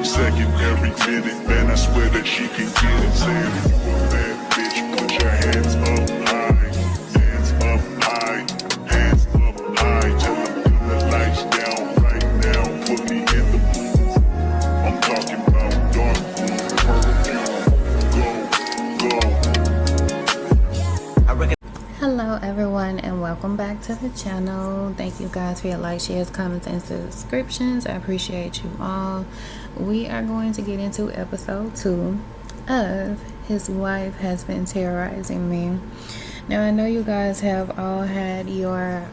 every second, every minute. Man, I swear that she can get it. Saying if you a bad bitch, put your hands up high. Hands up high. Hands up high. Tell them turn the lights down right now. Put me in the mood. I'm talking about dark perfume. Go, go. Hello everyone, and welcome back to the channel. Thank you guys for your likes, shares, comments, and subscriptions. I appreciate you all. We are going to get into episode 2 of His Wife Has Been Terrorizing Me. Now, I know you guys have all had your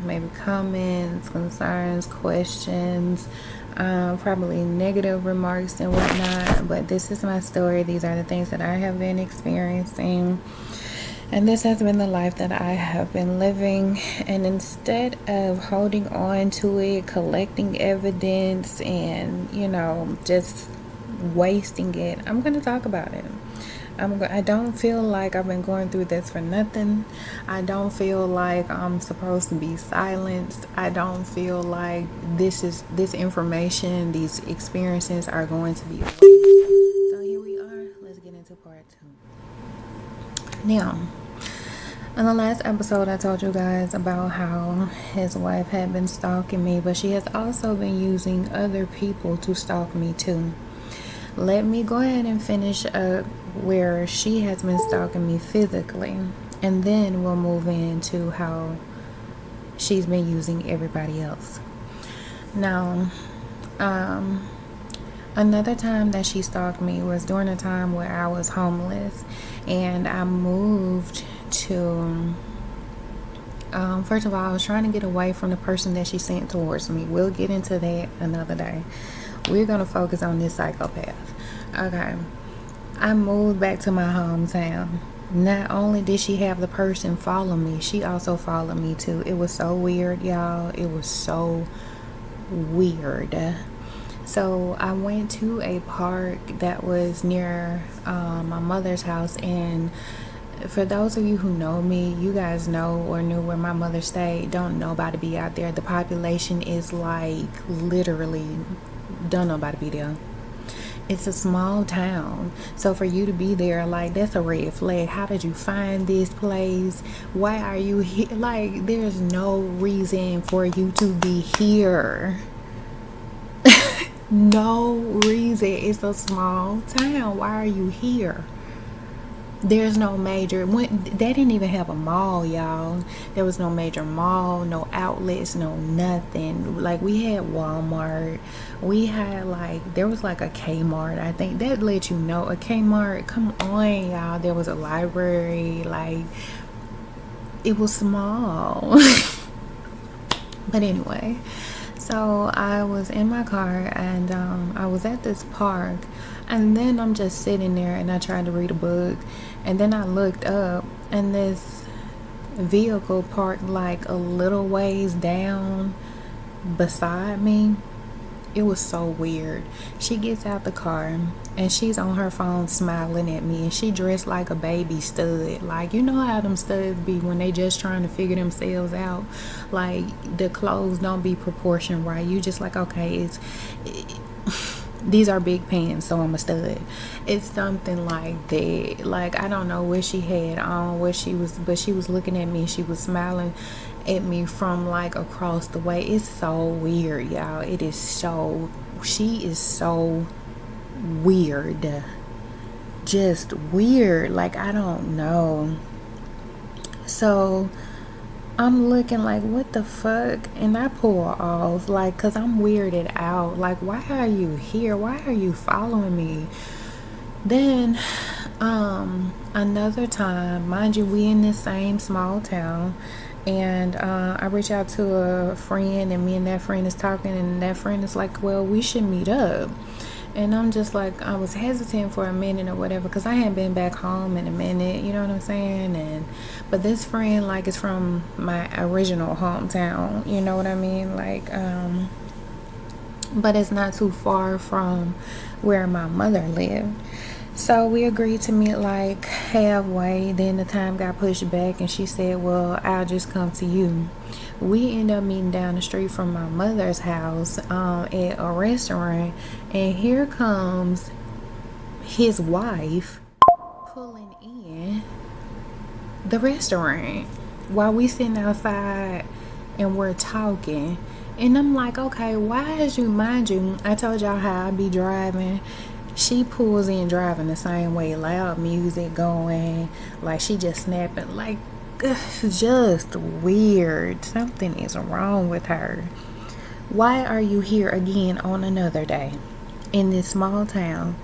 maybe comments, concerns, questions, probably negative remarks and whatnot, but this is my story. These are the things that I have been experiencing. And this has been the life that I have been living. And instead of holding on to it, collecting evidence, and, just wasting it, I'm going to talk about it. I don't feel like I've been going through this for nothing. I don't feel like I'm supposed to be silenced. I don't feel like this information, these experiences are going to be wasted. So here we are. Let's get into part 2. Now, in the last episode, I told you guys about how his wife had been stalking me, but she has also been using other people to stalk me too. Let me go ahead and finish up where she has been stalking me physically, and then we'll move into how she's been using everybody else. Now, another time that she stalked me was during a time where I was homeless, and I moved to first of all, I was trying to get away from the person that she sent towards me. We'll get into that another day. We're going to focus on this psychopath. Okay, I moved back to my hometown. Not only did she have the person follow me, she also followed me too. It was so weird, y'all. It was so weird. So I went to a park that was near my mother's house, and for those of you who know me, you guys know or knew where my mother stayed. Don't nobody be out there. The population is like literally don't nobody be there. It's a small town, so for you to be there, like, that's a red flag. How did you find this place? Why are you here? Like, there's no reason for you to be here. No reason. It's a small town. Why are you here? There's no major, they didn't even have a mall, y'all. There was no major mall, no outlets, no nothing. Like, we had Walmart, we had there was like a Kmart. I think that let you know, a Kmart. Come on, y'all. There was a library. Like, it was small. But anyway, so I was in my car, and I was at this park, and then I'm just sitting there, and I tried to read a book, and then I looked up, and this vehicle parked like a little ways down beside me. It was so weird. She gets out the car, and she's on her phone smiling at me, and she dressed like a baby stud. Like, you know how them studs be when they just trying to figure themselves out. Like, the clothes don't be proportioned right. You just like, okay, these are big pants, so I'm a stud. It's something like that. Like, I don't know what she had on, but she was looking at me. She was smiling at me from like across the way. It's so weird, y'all. She is so weird. Just weird. Like, I don't know. So I'm looking like, what the fuck? And I pull off, like, cause I'm weirded out. Like, why are you here? Why are you following me? Then another time, mind you, we in this same small town, and I reach out to a friend, and me and that friend is talking, and that friend is like, well, we should meet up. And I'm just like, I was hesitant for a minute or whatever, because I hadn't been back home in a minute, you know what I'm saying? But this friend, like, is from my original hometown, you know what I mean? Like, but it's not too far from where my mother lived. So we agreed to meet like halfway. Then the time got pushed back, and she said, well, I'll just come to you. We end up meeting down the street from my mother's house at a restaurant, and here comes his wife pulling in the restaurant while we sitting outside and we're talking. And I'm like, okay, why is you, mind you, I told y'all how I be driving. She pulls in driving the same way, loud music going, like she just snapping, like just weird. Something is wrong with her. Why are you here again on another day in this small town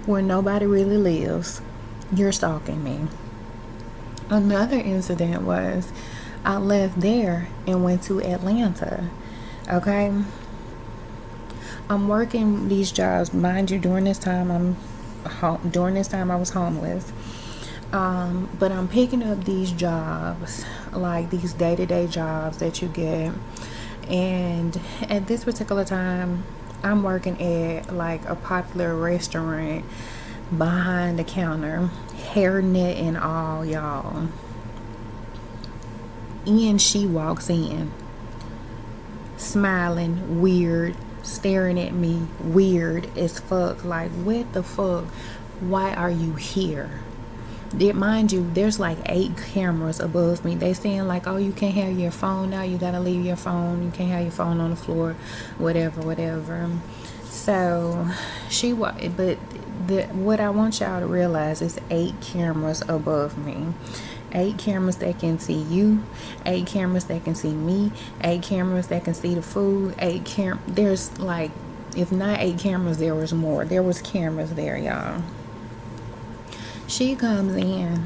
where nobody really lives? You're stalking me. Another incident was I left there and went to Atlanta. Okay, I'm working these jobs, mind you. During this time I was homeless. But I'm picking up these jobs, like these day-to-day jobs that you get. And at this particular time, I'm working at like a popular restaurant behind the counter, hairnet and all, y'all. And she walks in, smiling, weird, staring at me, weird as fuck. Like, what the fuck? Why are you here? Mind you, there's like 8 cameras above me. They saying like, oh, you can't have your phone now, you gotta leave your phone, you can't have your phone on the floor, whatever. So but what I want y'all to realize is 8 cameras above me. 8 cameras that can see you, 8 cameras that can see me, 8 cameras that can see the food, there's like, if not 8 cameras, there was more. There was cameras there, y'all. She comes in,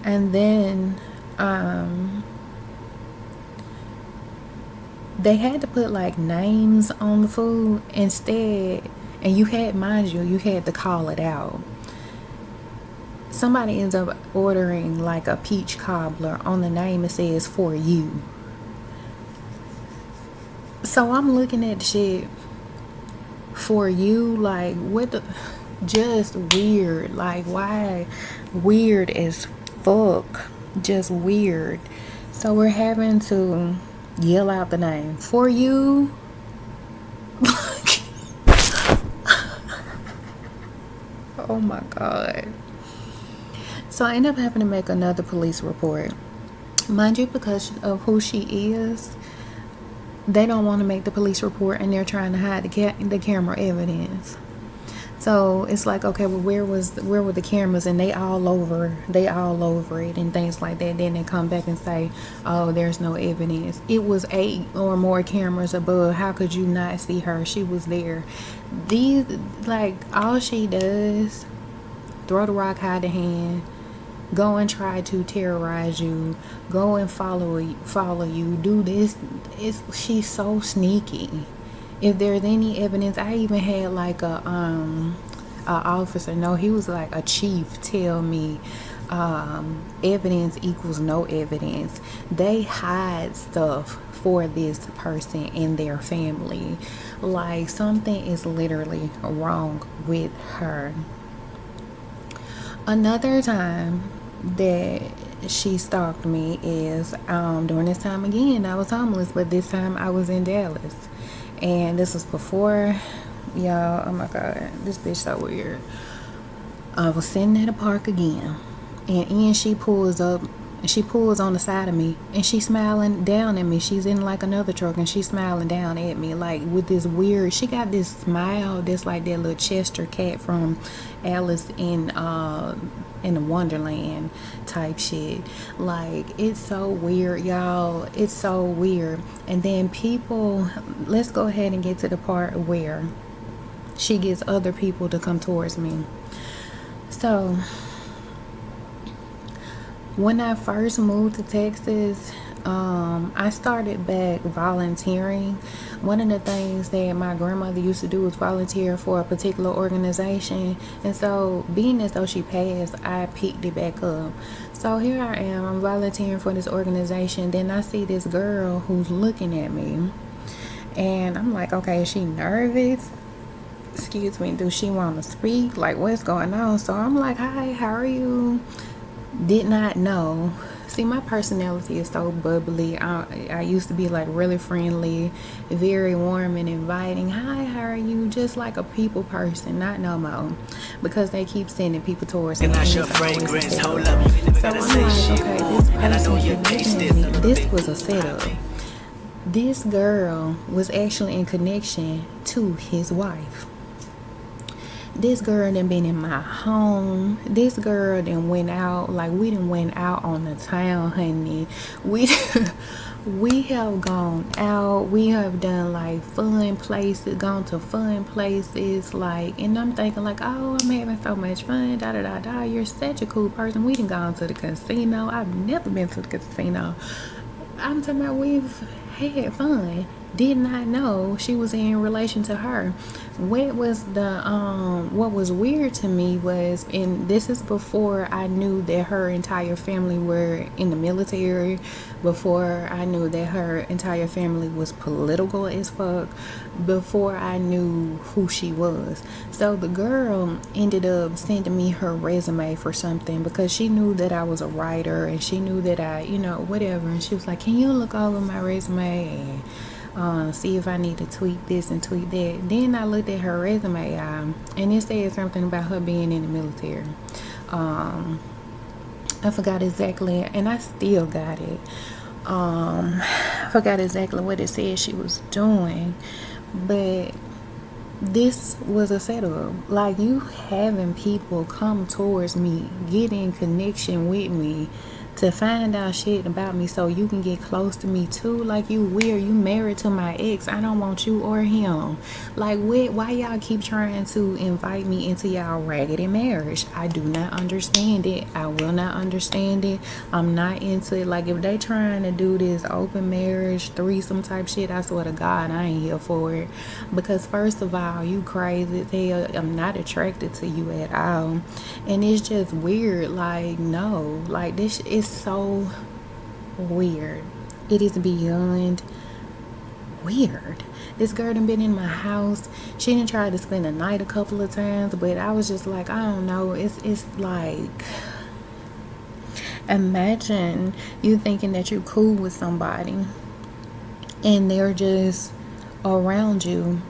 and then they had to put like names on the food instead, and you had to call it out. Somebody ends up ordering like a peach cobbler. On the name it says "for you." So I'm looking at the shit, "for you," like what the, just weird. Like, why? Weird as fuck. Just weird. So we're having to yell out the name, "for you." Oh my god. So I end up having to make another police report. Mind you, because of who she is, they don't want to make the police report, and they're trying to hide the camera evidence. So it's like, okay, well, where were the cameras? And they all over it and things like that. Then they come back and say, oh, there's no evidence. It was 8 or more cameras above. How could you not see her? She was there. These, like, all she does, throw the rock, hide the hand, go and try to terrorize you, go and follow you, do this. She's so sneaky. If there's any evidence, I even had like a officer, no, he was like a chief, tell me evidence equals no evidence. They hide stuff for this person and their family. Like, something is literally wrong with her. Another time that she stalked me is during this time again. I was homeless, but this time I was in Dallas, and this was before, y'all, oh my god, this bitch so weird. I was sitting at a park again, and Ian, she pulls on the side of me, and she's smiling down at me. She's in like another truck, and she's smiling down at me, like with this weird, she got this smile that's like that little Chester cat from Alice in the Wonderland type shit. Like, it's so weird, y'all. It's so weird. And then people, let's go ahead and get to the part where she gets other people to come towards me. So when I first moved to Texas, I started back volunteering. One of the things that my grandmother used to do was volunteer for a particular organization, and so being as though she passed, I picked it back up. So here I am, I'm volunteering for this organization. Then I see this girl who's looking at me, and I'm like, okay, is she nervous? Excuse me, do she want to speak? Like, what's going on? So I'm like, hi, how are you? Did not know see, my personality is so bubbly. I used to be like really friendly, very warm and inviting. Hi, how are you? Just like a people person, not no more, because they keep sending people towards me. And it's always a setup. So I'm like, okay, this person keep looking at me. This was a setup. This girl was actually in connection to his wife. This girl done been in my home. This girl done went out, like we done went out on the town, honey. We have gone out. We have done like fun places, gone to fun places, like, and I'm thinking like, oh, I'm having so much fun, da da da da. You're such a cool person. We done gone to the casino. I've never been to the casino. I'm talking about we've had fun. Did not know she was in relation to her. What was weird to me was, and this is before I knew that her entire family were in the military, before I knew that her entire family was political as fuck, before I knew who she was. So the girl ended up sending me her resume for something because she knew that I was a writer and she knew that I, whatever. And she was like, can you look over my resume and see if I need to tweak this and tweak that? Then I looked at her resume, and it said something about her being in the military. I forgot exactly, and I still got it. I forgot exactly what it said she was doing, but this was a setup. Like, you having people come towards me, get in connection with me to find out shit about me so you can get close to me too. Like, you weird. You married to my ex. I don't want you or him. Like, why y'all keep trying to invite me into y'all raggedy marriage? I do not understand it. I will not understand it. I'm not into it. Like, if they trying to do this open marriage, threesome type shit, I swear to God, I ain't here for it. Because first of all, you crazy as hell. I'm not attracted to you at all. And it's just weird. Like, no. Like, this is so weird. It is beyond weird. This girl done been in my house. She done tried to spend the night a couple of times, but I was just like, I don't know. It's like, imagine you thinking that you're cool with somebody and they're just around you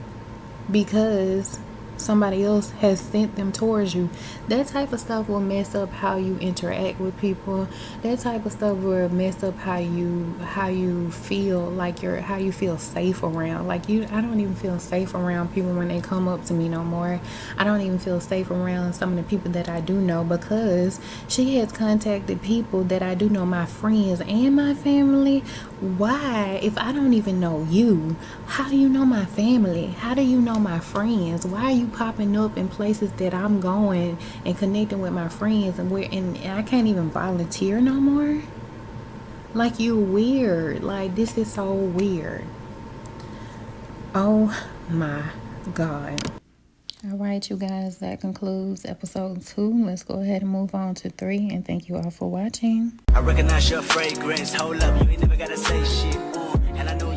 because somebody else has sent them towards you. That type of stuff will mess up how you interact with people. That type of stuff will mess up how you feel, like how you feel safe around. Like, I don't even feel safe around people when they come up to me no more. I don't even feel safe around some of the people that I do know, because she has contacted people that I do know, my friends and my family. Why? If I don't even know you, how do you know my family? How do you know my friends? Why are you popping up in places that I'm going and connecting with my friends, and I can't even volunteer no more? Like, you weird. Like, this is so weird. Oh my God. All right, you guys, that concludes episode 2. Let's go ahead and move on to 3, and thank you all for watching. I recognize your fragrance. Hold up, you ain't never gotta say shit. And I know